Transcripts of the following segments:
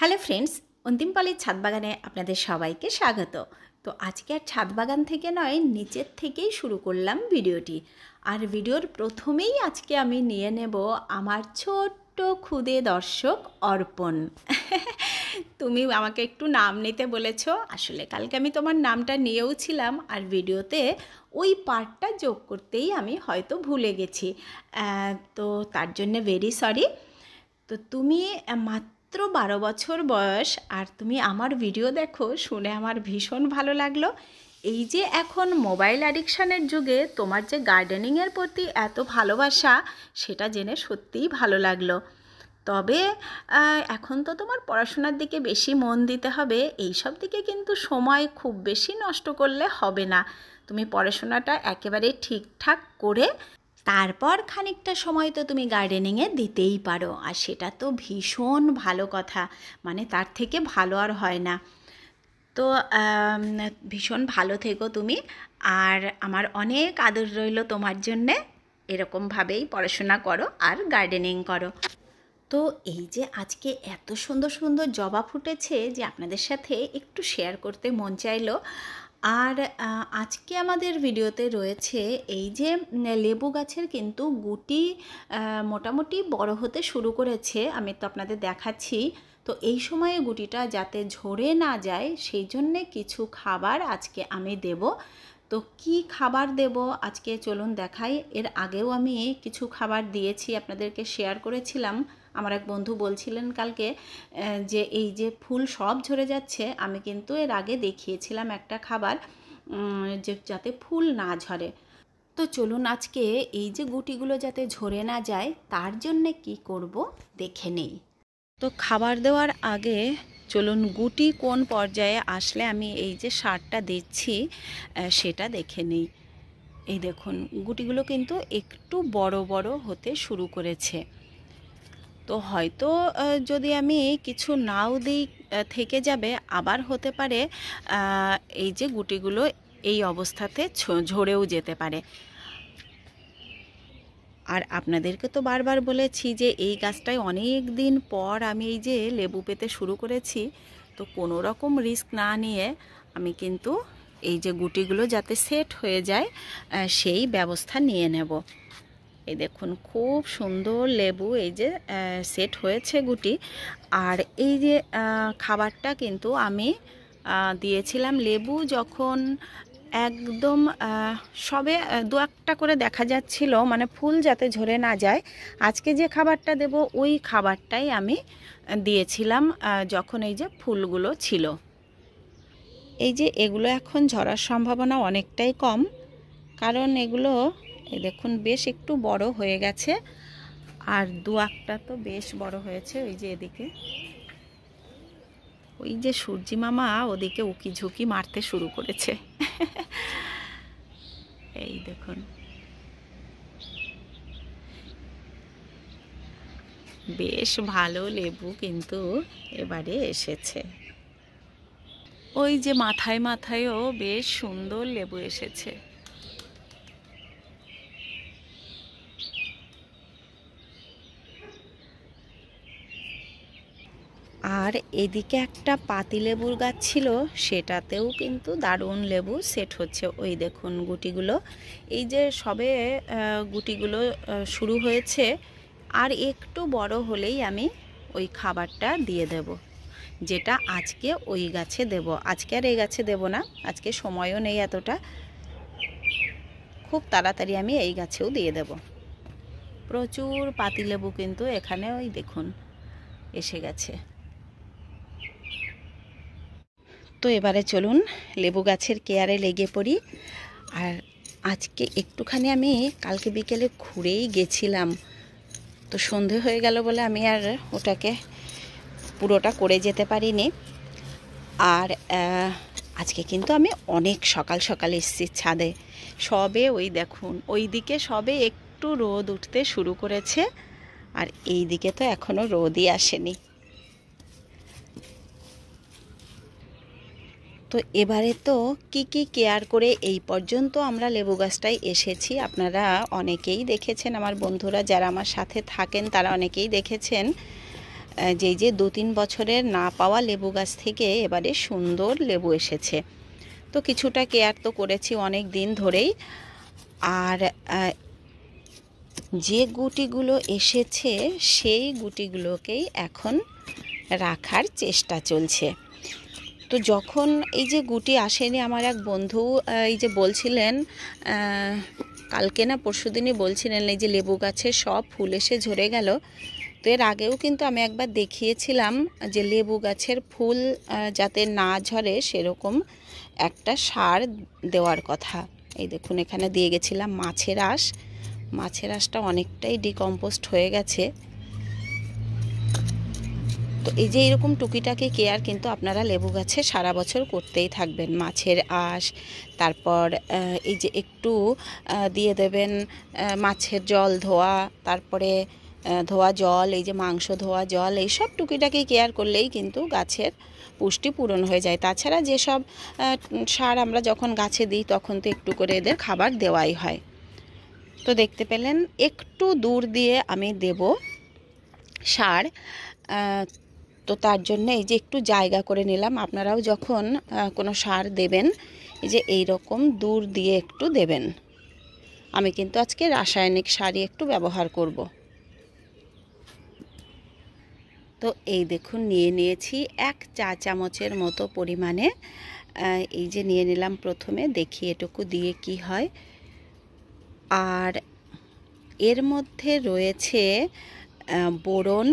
Hello friends, অন্তিম পালির ছাদ বাগানে আপনাদের সবাইকে স্বাগত। তো আজকে আর ছাদ বাগান থেকে নয়, নিচের থেকেই শুরু করলাম ভিডিওটি। আর ভিডিওর প্রথমেই আজকে আমি নিয়ে নেব আমার ছোট্ট ক্ষুদে দর্শক অর্পণ। তুমি আমাকে একটু নাম নিতে বলেছ, আসলে কালকে আমি তোমার নামটা নিয়েও ছিলাম, আর ভিডিওতে ওই পার্টটা যোগ করতেই আমি হয়তো ভুলে গেছি। তো তার জন্য ভেরি সরি। তো তুমি মাত্র 12 বছর বয়স, আর তুমি আমার ভিডিও দেখো, শুনে আমার ভীষণ ভালো লাগলো। এই যে এখন মোবাইল অ্যাডিকশানের যুগে তোমার যে গার্ডেনিংয়ের প্রতি এত ভালোবাসা, সেটা জেনে সত্যিই ভালো লাগলো। তবে এখন তো তোমার পড়াশোনার দিকে বেশি মন দিতে হবে, এই সব দিকে কিন্তু সময় খুব বেশি নষ্ট করলে হবে না। তুমি পড়াশোনাটা একেবারে ঠিকঠাক করে তারপর খানিকটা সময় তো তুমি গার্ডেনিংয়ে দিতেই পারো, আর সেটা তো ভীষণ ভালো কথা, মানে তার থেকে ভালো আর হয় না। তো ভীষণ ভালো থেকো তুমি, আর আমার অনেক আদর রইল তোমার জন্যে। এরকমভাবেই পড়াশোনা করো আর গার্ডেনিং করো। তো এই যে আজকে এত সুন্দর সুন্দর জবা ফুটেছে যে আপনাদের সাথে একটু শেয়ার করতে মন চাইলো। আর আজকে আমাদের ভিডিওতে রয়েছে এই যে লেবু গাছের কিন্তু গুটি মোটামুটি বড় হতে শুরু করেছে, আমি তো আপনাদের দেখাচ্ছি। তো এই সময়ে গুটিটা যাতে ঝরে না যায়, সেই জন্যে কিছু খাবার আজকে আমি দেব। তো কি খাবার দেব আজকে চলুন দেখাই। এর আগেও আমি কিছু খাবার দিয়েছি, আপনাদেরকে শেয়ার করেছিলাম। আমার এক বন্ধু বলছিলেন কালকে যে এই যে ফুল সব ঝরে যাচ্ছে, আমি কিন্তু এর আগে দেখিয়েছিলাম একটা খাবার যে যাতে ফুল না ঝরে। তো চলুন আজকে এই যে গুটিগুলো যাতে ঝরে না যায়, তার জন্যে কি করব দেখে নেই। তো খাবার দেওয়ার আগে চলুন গুটি কোন পর্যায়ে আসলে আমি এই যে সারটা দিচ্ছি সেটা দেখে নিই। এই দেখুন, গুটিগুলো কিন্তু একটু বড় বড় হতে শুরু করেছে। তো হয়তো যদি আমি কিছু নাও দিই থেকে যাবে, আবার হতে পারে এই যে গুটিগুলো এই অবস্থাতে ঝরেও যেতে পারে। আর আপনাদেরকে তো বারবার বলেছি যে এই গাছটায় অনেক দিন পর আমি এই যে লেবু পেতে শুরু করেছি। তো কোনো রকম রিস্ক না নিয়ে আমি কিন্তু এই যে গুটিগুলো যাতে সেট হয়ে যায় সেই ব্যবস্থা নিয়ে নেব। এই দেখুন, খুব সুন্দর লেবু এই যে সেট হয়েছে গুটি। আর এই যে খাবারটা কিন্তু আমি দিয়েছিলাম লেবু যখন একদম সবে দু একটা করে দেখা যাচ্ছিল, মানে ফুল যাতে ঝরে না যায়। আজকে যে খাবারটা দেব ওই খাবারটাই আমি দিয়েছিলাম যখন এই যে ফুলগুলো ছিল। এই যে এগুলো এখন ঝরার সম্ভাবনা অনেকটাই কম, কারণ এগুলো এই দেখুন বেশ একটু বড় হয়ে গেছে, আর দু একটা তো বেশ বড় হয়েছে। ওই যে এদিকে ওই যে সূর্যি মামা ওদিকে উকি ঝুঁকি মারতে শুরু করেছে। এই দেখুন, বেশ ভালো লেবু কিন্তু এবারে এসেছে। ওই যে মাথায় মাথায়ও বেশ সুন্দর লেবু এসেছে। আর এদিকে একটা পাতিলেবুর গাছ ছিল, সেটাতেও কিন্তু দারুণ লেবু সেট হচ্ছে। ওই দেখুন গুটিগুলো, এই যে সবে গুটিগুলো শুরু হয়েছে, আর একটু বড় হলেই আমি ওই খাবারটা দিয়ে দেব, যেটা আজকে ওই গাছে দেব। আজকে আর এই গাছে দেব না, আজকে সময়ও নেই এতটা, খুব তাড়াতাড়ি আমি এই গাছেও দিয়ে দেব। প্রচুর পাতিলেবু কিন্তু এখানে ওই দেখুন এসে গেছে। তো এবারে চলুন লেবু গাছের কেয়ারে লেগে পড়ি। আর আজকে একটুখানি আমি কালকে বিকেলে ঘুরেই গেছিলাম, তো সন্ধে হয়ে গেল বলে আমি আর ওটাকে পুরোটা করে যেতে পারিনি। আর আজকে কিন্তু আমি অনেক সকাল সকাল এসেছি ছাদে। সবে ওই দেখুন ওই দিকে সবে একটু রোদ উঠতে শুরু করেছে, আর এই দিকে তো এখনও রোদই আসেনি। তো এবারে তো কি কেয়ার করে এই পর্যন্ত আমরা লেবু গাছটায় এসেছি, আপনারা অনেকেই দেখেছেন, আমার বন্ধুরা যারা আমার সাথে থাকেন তারা অনেকেই দেখেছেন। যে 2-3 বছরের না পাওয়া লেবু গাছ থেকে এবারে সুন্দর লেবু এসেছে। তো কিছুটা কেয়ার তো করেছি অনেক দিন ধরেই। আর যে গুটিগুলো এসেছে সেই গুটিগুলোকেই এখন রাখার চেষ্টা চলছে। তো যখন এই যে গুটি আসেনি, আমার এক বন্ধু এই যে বলছিলেন কালকে না পরশুদিনই বলছিলেন এই যে লেবু গাছে সব ফুল এসে ঝরে গেল। তো এর আগেও কিন্তু আমি একবার দেখিয়েছিলাম যে লেবু গাছের ফুল যাতে না ঝরে সেরকম একটা সার দেওয়ার কথা। এই দেখুন এখানে দিয়ে গেছিলাম মাছের আঁশ। মাছের আঁশটা অনেকটাই ডিকম্পোস্ট হয়ে গেছে। তো এই যে এরকম টুকিটাকি কেয়ার কিন্তু আপনারা লেবু গাছে সারা বছর করতেই থাকবেন। মাছের আঁশ, তারপর এই যে একটু দিয়ে দেবেন মাছের জল ধোয়া, তারপরে ধোয়া জল, এই যে মাংস ধোয়া জল, এই সব টুকিটাকি কেয়ার করলেই কিন্তু গাছের পুষ্টি পূরণ হয়ে যায়। তাছাড়া যেসব সার আমরা যখন গাছে দিই তখন তো একটু করে এদের খাবার দেওয়াই হয়। তো দেখতে পেলেন একটু দূর দিয়ে আমি দেব সার। তো তার জন্য এই যে একটু জায়গা করে নিলাম। আপনারাও যখন কোনো সার দেবেন এই যে এই রকম দূর দিয়ে একটু দেবেন। আমি কিন্তু আজকে রাসায়নিক সারই একটু ব্যবহার করব। তো এই দেখুন নিয়ে নিয়েছি 1 চা চামচের মতো পরিমাণে। এই যে নিয়ে নিলাম, প্রথমে দেখি এটুকু দিয়ে কি হয়। আর এর মধ্যে রয়েছে বোরন,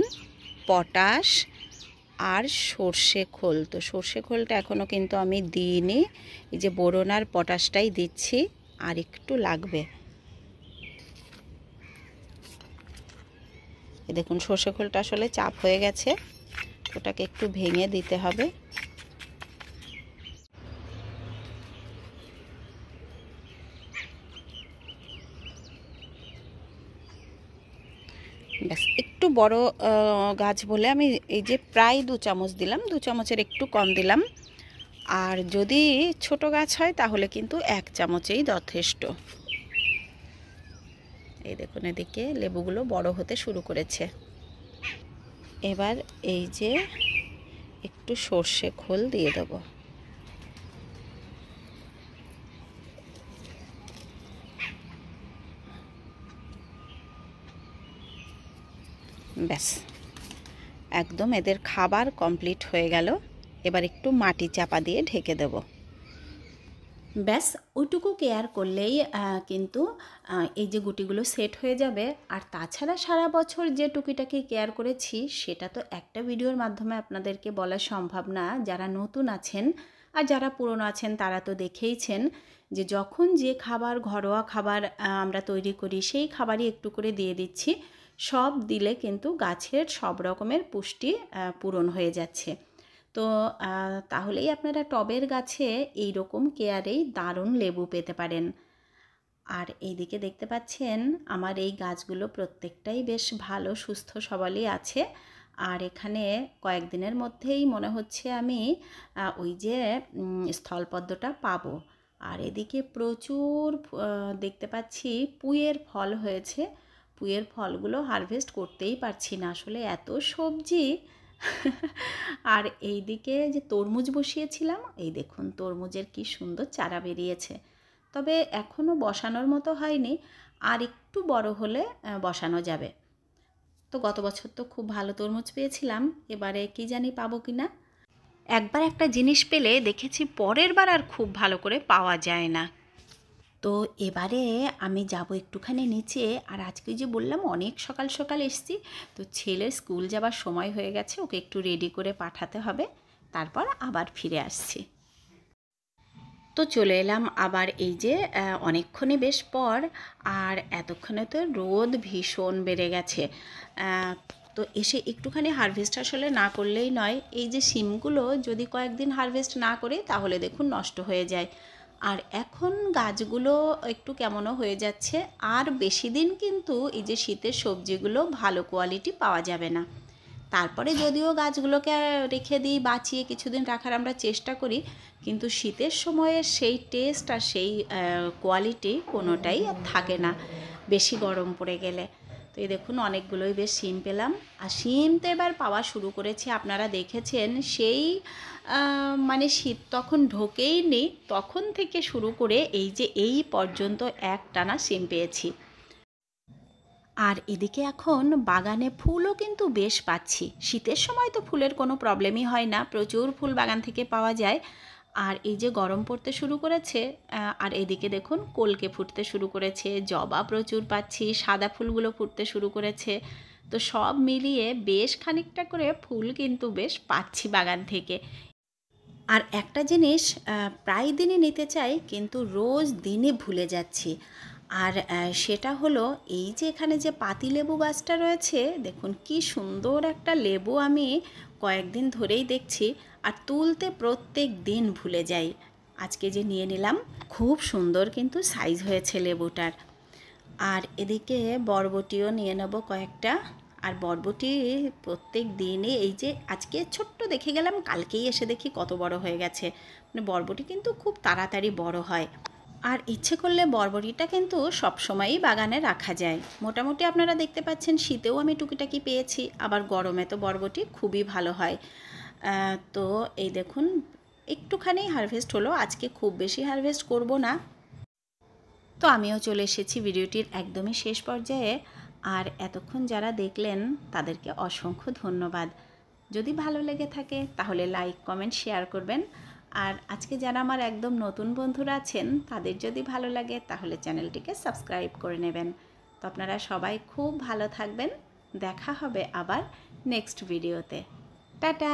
পটাশ আর সর্ষে খোল। তো সর্ষে খোলটা এখনও কিন্তু আমি দিইনি। এই যে বোরন আর পটাশটাই দিচ্ছি, আর একটু লাগবে। এই দেখুন সর্ষে খোলটা আসলে চাপ হয়ে গেছে, ওটাকে একটু ভেঙে দিতে হবে। ব্যাস, একটু বড় গাছ বলে আমি এই যে প্রায় 2 চামচ দিলাম, 2 চামচের একটু কম দিলাম। আর যদি ছোট গাছ হয় তাহলে কিন্তু 1 চামচেই যথেষ্ট। এই দেখুন এদিকে লেবুগুলো বড় হতে শুরু করেছে। এবার এই যে একটু সর্ষে খোল দিয়ে দেব। ব্যাস, একদম এদের খাবার কমপ্লিট হয়ে গেল। এবার একটু মাটি চাপা দিয়ে ঢেকে দেব। ব্যাস, ওইটুকু কেয়ার করলেই কিন্তু এই যে গুটিগুলো সেট হয়ে যাবে। আর তাছাড়া সারা বছর যে টুকিটাকি কেয়ার করেছি সেটা তো একটা ভিডিওর মাধ্যমে আপনাদেরকে বলা সম্ভব না। যারা নতুন আছেন আর যারা পুরনো আছেন তারা তো দেখেইছেন যে যখন যে খাবার, ঘরোয়া খাবার আমরা তৈরি করি সেই খাবারই একটু করে দিয়ে দিচ্ছি। সব দিলে কিন্তু গাছের সব রকমের পুষ্টি পূরণ হয়ে যাচ্ছে। তো তাহলেই আপনারা টবের গাছে এই রকম কেয়ারেই দারুণ লেবু পেতে পারেন। আর এইদিকে দেখতে পাচ্ছেন আমার এই গাছগুলো প্রত্যেকটাই বেশ ভালো সুস্থ সবলই আছে। আর এখানে কয়েকদিনের মধ্যেই মনে হচ্ছে আমি ওই যে স্থলপদ্মটা পাবো। আর এদিকে প্রচুর দেখতে পাচ্ছি পুঁইয়ের ফল হয়েছে। পুঁইয়ের ফলগুলো হারভেস্ট করতেই পারছি না, আসলে এত সবজি। আর এইদিকে যে তরমুজ বসিয়েছিলাম, এই দেখুন তরমুজের কি সুন্দর চারা বেরিয়েছে। তবে এখনও বসানোর মতো হয়নি, আর একটু বড় হলে বসানো যাবে। তো গত বছর তো খুব ভালো তরমুজ পেয়েছিলাম, এবারে কি জানি পাবো কি না। একবার একটা জিনিস পেলে দেখেছি পরের বার আর খুব ভালো করে পাওয়া যায় না। তো এবারে আমি যাব একটুখানি নিচে। আর আজকে যে বললাম অনেক সকাল সকাল এসেছি, তো ছেলের স্কুল যাবার সময় হয়ে গেছে, ওকে একটু রেডি করে পাঠাতে হবে, তারপর আবার ফিরে আসছি। তো চলে এলাম আবার এই যে অনেকক্ষণই বেশ পর। আর এতক্ষণে তো রোদ ভীষণ বেড়ে গেছে। তো এসে একটুখানি হারভেস্ট আসলে না করলেই নয়। এই যে শিমগুলো যদি কয়েকদিন হারভেস্ট না করে তাহলে দেখুন নষ্ট হয়ে যায়। আর এখন গাছগুলো একটু কেমনও হয়ে যাচ্ছে। আর বেশি দিন কিন্তু এই যে শীতের সবজিগুলো ভালো কোয়ালিটি পাওয়া যাবে না। তারপরে যদিও গাছগুলোকে রেখে দিই, বাঁচিয়ে কিছুদিন রাখার আমরা চেষ্টা করি, কিন্তু শীতের সময়ে সেই টেস্ট আর সেই কোয়ালিটি কোনোটাই থাকে না বেশি গরম পড়ে গেলে। তো এই দেখুন অনেকগুলোই বেশ শিম পেলাম। আর শিম তো এবার পাওয়া শুরু করেছে, আপনারা দেখেছেন সেই মানে শীত তখন ঢোকেই নি, তখন থেকে শুরু করে এই পর্যন্ত একটানা শিম পেয়েছি। আর এদিকে এখন বাগানে ফুলও কিন্তু বেশ পাচ্ছি। শীতের সময় তো ফুলের কোনো প্রবলেমই হয় না, প্রচুর ফুল বাগান থেকে পাওয়া যায়। আর এই যে গরম পড়তে শুরু করেছে, আর এদিকে দেখুন কলকে ফুটতে শুরু করেছে, জবা প্রচুর পাচ্ছি, সাদা ফুলগুলো ফুটতে শুরু করেছে। তো সব মিলিয়ে বেশ খানিকটা করে ফুল কিন্তু বেশ পাচ্ছি বাগান থেকে। আর একটা জিনিস প্রায় দিনই নিতে চাই, কিন্তু রোজ দিনে ভুলে যাচ্ছি। আর সেটা হলো এই যে এখানে যে পাতিলেবু গাছটা রয়েছে, দেখুন কি সুন্দর একটা লেবু আমি কয়েকদিন ধরেই দেখছি, আর তুলতে প্রত্যেক দিন ভুলে যাই। আজকে যে নিয়ে নিলাম, খুব সুন্দর কিন্তু সাইজ হয়েছে লেবুটার। আর এদিকে বরবটিও নিয়ে নেব কয়েকটা। আর বরবটি প্রত্যেক দিনে এই যে আজকে ছোট্ট দেখে গেলাম, কালকেই এসে দেখি কত বড় হয়ে গেছে। মানে বরবটি কিন্তু খুব তাড়াতাড়ি বড় হয়। আর ইচ্ছে করলে বরবটিটা কিন্তু সবসময়ই বাগানে রাখা যায়। মোটামুটি আপনারা দেখতে পাচ্ছেন শীতেও আমি টুকিটাকি পেয়েছি, আবার গরমে তো বরবটি খুবই ভালো হয়। তো এই দেখুন একটুখানি হারভেস্ট হলো, আজকে খুব বেশি হারভেস্ট করব না। তো আমিও চলে এসেছি ভিডিওটির একদমই শেষ পর্যায়ে। আর এতক্ষণ যারা দেখলেন তাদেরকে অসংখ্য ধন্যবাদ। যদি ভালো লেগে থাকে তাহলে লাইক কমেন্ট শেয়ার করবেন। আর আজকে যারা আমার একদম নতুন বন্ধুরা আছেন তাদের যদি ভালো লাগে তাহলে চ্যানেলটিকে সাবস্ক্রাইব করে নেবেন। তো আপনারা সবাই খুব ভালো থাকবেন, দেখা হবে আবার নেক্সট ভিডিওতে। টাটা।